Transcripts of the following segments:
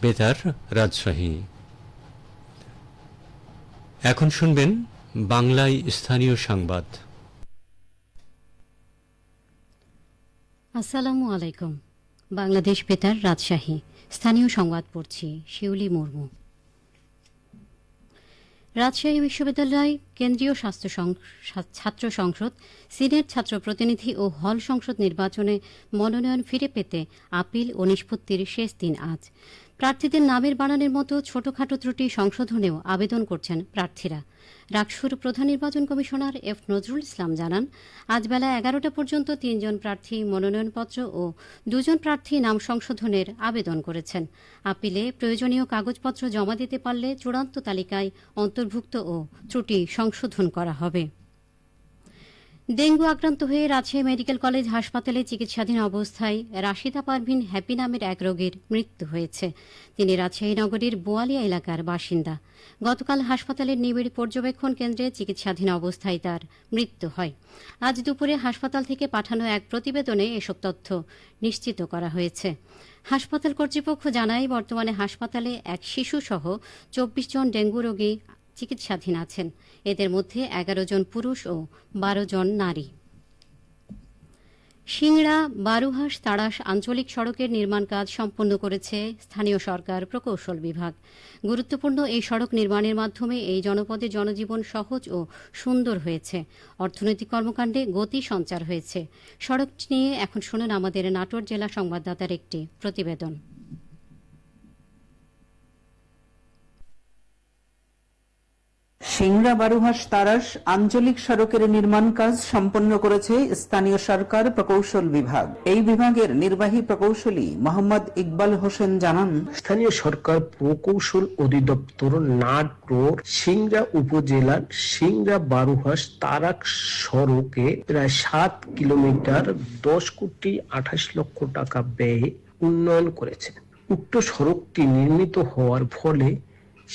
বেতার রাজশাহী। এখন শুনবেন বাংলায় স্থানীয় সংবাদ। আসসালামু আলাইকুম। বাংলাদেশ বেতার রাজশাহী স্থানীয় সংবাদ পড়ছি শিউলি মুর্মু। রাজশাহী বিশ্ববিদ্যালয় কেন্দ্রীয় ছাত্র সংসদ, সিনেট ছাত্র প্রতিনিধি ও হল সংসদ নির্বাচনে মনোনয়ন ফিরে পেতে আপিল ও নিষ্পত্তির শেষ দিন আজ। প্রার্থীদের নামের বানানের মতো ছোটখাটো ত্রুটি সংশোধনেও আবেদন করছেন প্রার্থীরা। রাকসুর প্রধান নির্বাচন কমিশনার এফ নজরুল ইসলাম জানান, আজ বেলা 11টা পর্যন্ত 3 জন প্রার্থী মনোনয়নপত্র ও 2 জন প্রার্থী নাম সংশোধনের আবেদন করেছেন। আপিলে প্রয়োজনীয় কাগজপত্র জমা দিতে পারলে চূড়ান্ত তালিকায় অন্তর্ভুক্ত ও ত্রুটি সংশোধন করা হবে। ডেঙ্গু আক্রান্ত হয়ে রাজশাহী মেডিকেল কলেজ হাসপাতালে চিকিৎসাধীন অবস্থায় রাশিদা পারভিন হ্যাপি নামের এক রোগীর মৃত্যু হয়েছে। তিনি রাজশাহী নগরীর বোয়ালিয়া এলাকার বাসিন্দা। গতকাল হাসপাতালের নিবিড় পর্যবেক্ষণ কেন্দ্রে চিকিৎসাধীন অবস্থায় তার মৃত্যু হয়। আজ দুপুরে হাসপাতাল থেকে পাঠানো এক প্রতিবেদনে এসব তথ্য নিশ্চিত করা হয়েছে। হাসপাতাল কর্তৃপক্ষ জানায়, বর্তমানে হাসপাতালে এক শিশুসহ 24 জন ডেঙ্গু রোগী চিকিৎসাধীন আছেন। এদের মধ্যে 11 জন পুরুষ ও 12 জন নারী। সিংড়া বারুহাস তাড়াশ আঞ্চলিক সড়কের নির্মাণ কাজ সম্পন্ন করেছে স্থানীয় সরকার প্রকৌশল বিভাগ। গুরুত্বপূর্ণ এই সড়ক নির্মাণের মাধ্যমে এই জনপদে জনজীবন সহজ ও সুন্দর হয়েছে। অর্থনৈতিক কর্মকাণ্ডে গতি সঞ্চার হয়েছে। সড়কটি নিয়ে এখন শুনুন আমাদের নাটোর জেলা সংবাদদাতার একটি প্রতিবেদন। সিংড়া বারুহাস তাড়াশ আঞ্চলিক সড়কের নির্মাণ কাজ সম্পন্ন করেছে স্থানীয় সরকার প্রকৌশল বিভাগ। এই বিভাগের নির্বাহী প্রকৌশলী মোহাম্মদ ইকবাল হোসেন জানান, স্থানীয় সরকার প্রকৌশল অধিদপ্তর নাটোর সিংড়া উপজেলার সিংড়া বারুহাস তারাক সড়কে প্রায় 7 কিলোমিটার 10 কোটি 28 লক্ষ টাকা ব্যয়ে উন্নয়ন করেছে। উক্ত সড়কটি নির্মিত হওয়ার ফলে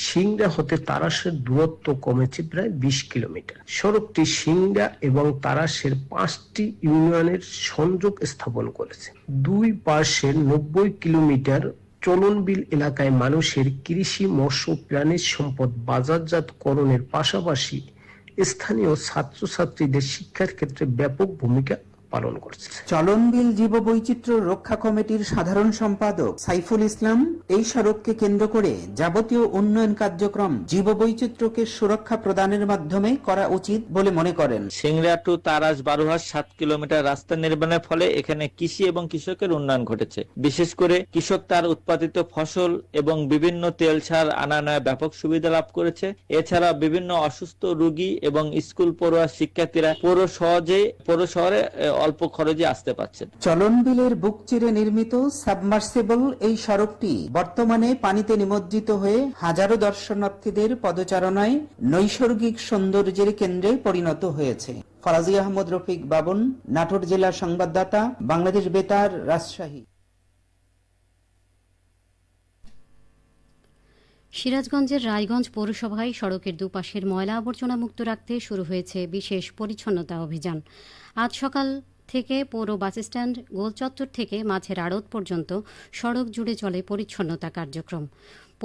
সিংড়া হতে তারাশের দূরত্ব কমেছে প্রায় 20 কিলোমিটার। সড়কটি সিংড়া এবং তারাশের 5টি ইউনিয়নের সংযোগ স্থাপন করেছে। দুই পাশের 90 কিলোমিটার চলনবিল এলাকায় মানুষের কৃষি, মৎস্য, প্রাণী সম্পদ বাজারজাতকরণের পাশাপাশি স্থানীয় ছাত্রছাত্রীদের শিক্ষার ক্ষেত্রে ব্যাপক ভূমিকা পালন করছে। চলনবিল জীববৈচিত্র্য রক্ষা কমিটির সাধারণ সম্পাদক সাইফুল ইসলাম এই সড়ককে কেন্দ্র করে যাবতীয় উন্নয়ন কার্যক্রম জীববৈচিত্র্যকে সুরক্ষা প্রদানের মাধ্যমে করা উচিত বলে মনে করেন। সিংড়া টু তারাশ বারুহাস 7 কিলোমিটার রাস্তা নির্মাণের ফলে এখানে কৃষি এবং কৃষকের উন্নয়ন ঘটেছে। বিশেষ করে কৃষক তার উৎপাদিত ফসল এবং বিভিন্ন তেল সার আনায় ব্যাপক সুবিধা লাভ করেছে। এছাড়া বিভিন্ন অসুস্থ রোগী এবং স্কুল পড়ুয়া শিক্ষার্থীরা পৌর শহরে অল্প খরচে আসতে পারছেন। চলনবিলের বুক চিরে নির্মিত সাবমার্সিবল এই সড়কটি বর্তমানে পানিতে নিমজ্জিত হয়ে হাজারো দর্শনার্থীদের পদচারণায় নৈসর্গিক সৌন্দর্যের কেন্দ্রে পরিণত হয়েছে। ফরাজি আহমদ রফিক বাবন, নাটোর জেলার সংবাদদাতা, বাংলাদেশ বেতার, রাজশাহী। সিরাজগঞ্জের রায়গঞ্জ পৌরসভায় সড়কের দুপাশের ময়লা আবর্জনা মুক্ত রাখতে শুরু হয়েছে বিশেষ পরিচ্ছন্নতা অভিযান। আজ সকাল থেকে পৌর বাসস্ট্যান্ড, গোলচত্বর থেকে মাছের আড়ত পর্যন্ত সড়ক জুড়ে চলে পরিচ্ছন্নতা কার্যক্রম।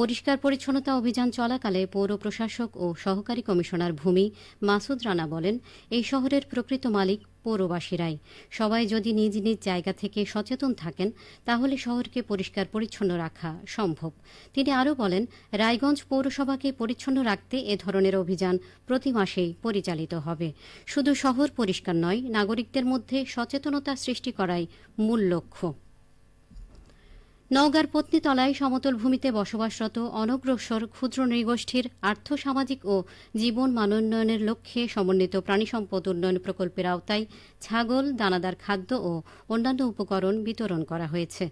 পরিষ্কার পরিচ্ছন্নতা অভিযান চলাকালে পৌর প্রশাসক ও সহকারী কমিশনার ভূমি মাসুদ রানা বলেন, এই শহরের প্রকৃত মালিক পৌরবাসীরাই। সবাই যদি নিজ নিজ জায়গা থেকে সচেতন থাকেন তাহলে শহরকে পরিষ্কার পরিচ্ছন্ন রাখা সম্ভব। তিনি আরও বলেন, রায়গঞ্জ পৌরসভাকে পরিচ্ছন্ন রাখতে এ ধরনের অভিযান প্রতি মাসেই পরিচালিত হবে। শুধু শহর পরিষ্কার নয়, নাগরিকদের মধ্যে সচেতনতা সৃষ্টি করাই মূল লক্ষ্য। নওগাঁর পত্নীতলায় সমতল ভূমিতে বসবাসরত অনগ্রসর ক্ষুদ্র নৃগোষ্ঠীর আর্থসামাজিক ও জীবন মানোন্নয়নের লক্ষ্যে সমন্বিত প্রাণী সম্পদ উন্নয়ন প্রকল্পের আওতায় ছাগল, দানাদার খাদ্য ও অন্যান্য উপকরণ বিতরণ করা হয়েছে।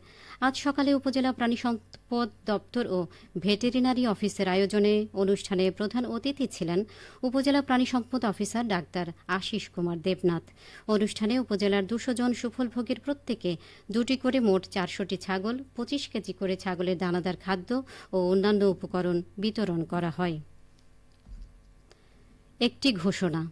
আজ সকালে উপজেলা প্রাণী সম্পদ দপ্তর ও ভেটেরিনারি অফিসের আয়োজনে অনুষ্ঠানে প্রধান অতিথি ছিলেন উপজেলা প্রাণী সম্পদ অফিসার ডাক্তার আশিস কুমার দেবনাথ। অনুষ্ঠানে উপজেলার 200 জন সুফলভোগীর প্রত্যেকে 2টি করে মোট 400টি ছাগল, 25 কেজি করে ছাগলের দানাদার খাদ্য ও অন্যান্য উপকরণ বিতরণ করা হয়। একটি ঘোষণা।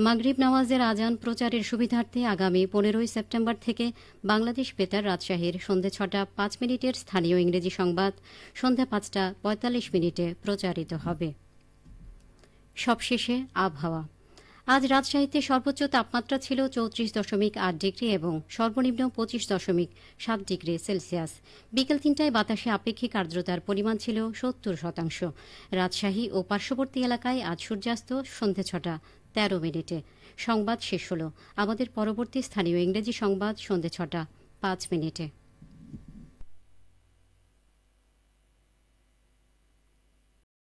মাগরিব নামাজের আজান প্রচারের সুবিধার্থে আগামী 15 সেপ্টেম্বর থেকে বাংলাদেশ বেতার রাজশাহীর সন্ধ্যে 6:05 স্থানীয় ইংরেজি সংবাদ সন্ধ্যা 5:45 প্রচারিত হবে। সবশেষে আবহাওয়া। আজ রাজশাহীতে সর্বোচ্চ তাপমাত্রা ছিল 34.8 ডিগ্রি এবং সর্বনিম্ন 25.7 ডিগ্রি সেলসিয়াস। বিকেল 3টায় বাতাসে আপেক্ষিক আর্দ্রতার পরিমাণ ছিল 70%। রাজশাহী ও পার্শ্ববর্তী এলাকায় আজ সূর্যাস্ত সন্ধ্যে 6:13। সংবাদ শেষ হল। আমাদের পরবর্তী স্থানীয় ইংরেজি সংবাদ সন্ধ্যে 6:05।